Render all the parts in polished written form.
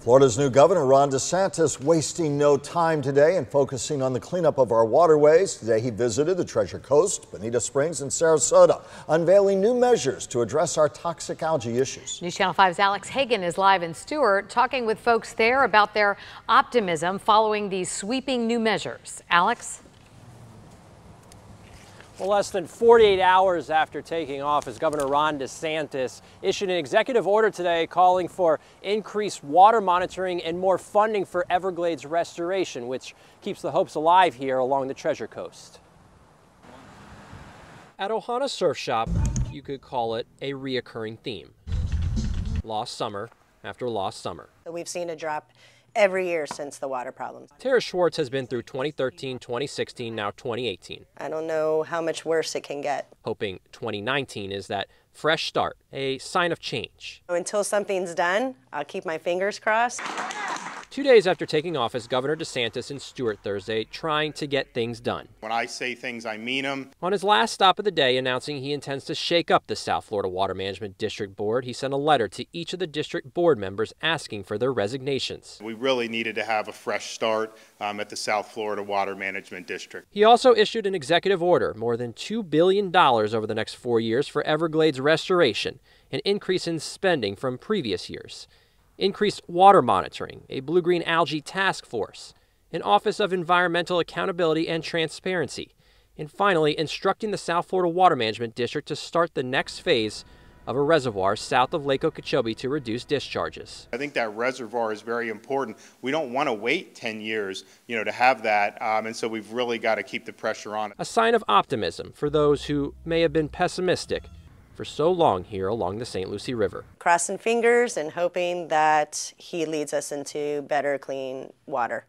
Florida's new governor, Ron DeSantis, wasting no time today and focusing on the cleanup of our waterways. Today he visited the Treasure Coast, Bonita Springs and Sarasota, unveiling new measures to address our toxic algae issues. News Channel 5's Alex Hagan is live in Stuart, talking with folks there about their optimism following these sweeping new measures. Alex? Well, less than 48 hours after taking office, Governor Ron DeSantis issued an executive order today calling for increased water monitoring and more funding for Everglades restoration, which keeps the hopes alive here along the Treasure Coast. At Ohana Surf Shop, you could call it a reoccurring theme. Lost summer after lost summer. We've seen a drop every year since the water problems. Tara Schwartz has been through 2013, 2016, now 2018. I don't know how much worse it can get. Hoping 2019 is that fresh start, a sign of change. Until something's done, I'll keep my fingers crossed. 2 days after taking office, Governor DeSantis in Stuart Thursday trying to get things done. When I say things, I mean them. On his last stop of the day, announcing he intends to shake up the South Florida Water Management District Board, he sent a letter to each of the district board members asking for their resignations. We really needed to have a fresh start at the South Florida Water Management District. He also issued an executive order, more than $2 billion over the next 4 years for Everglades restoration, an increase in spending from previous years. Increased water monitoring, a blue-green algae task force, an Office of Environmental Accountability and Transparency, and finally instructing the South Florida Water Management District to start the next phase of a reservoir south of Lake Okeechobee to reduce discharges. I think that reservoir is very important. We don't want to wait 10 years, to have that, and so we've really got to keep the pressure on it. A sign of optimism for those who may have been pessimistic for so long here along the St. Lucie River. Crossing fingers and hoping that he leads us into better, clean water.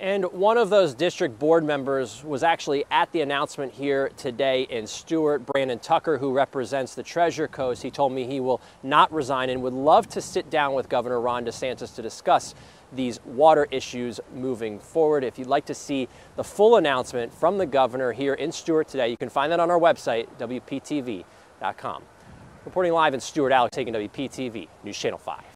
And one of those district board members was actually at the announcement here today in Stuart, Brandon Tucker, who represents the Treasure Coast. He told me he will not resign and would love to sit down with Governor Ron DeSantis to discuss these water issues moving forward. If you'd like to see the full announcement from the governor here in Stuart today, you can find that on our website, WPTV.com. Reporting live in Stuart, Alex Hagan, WPTV, News Channel 5.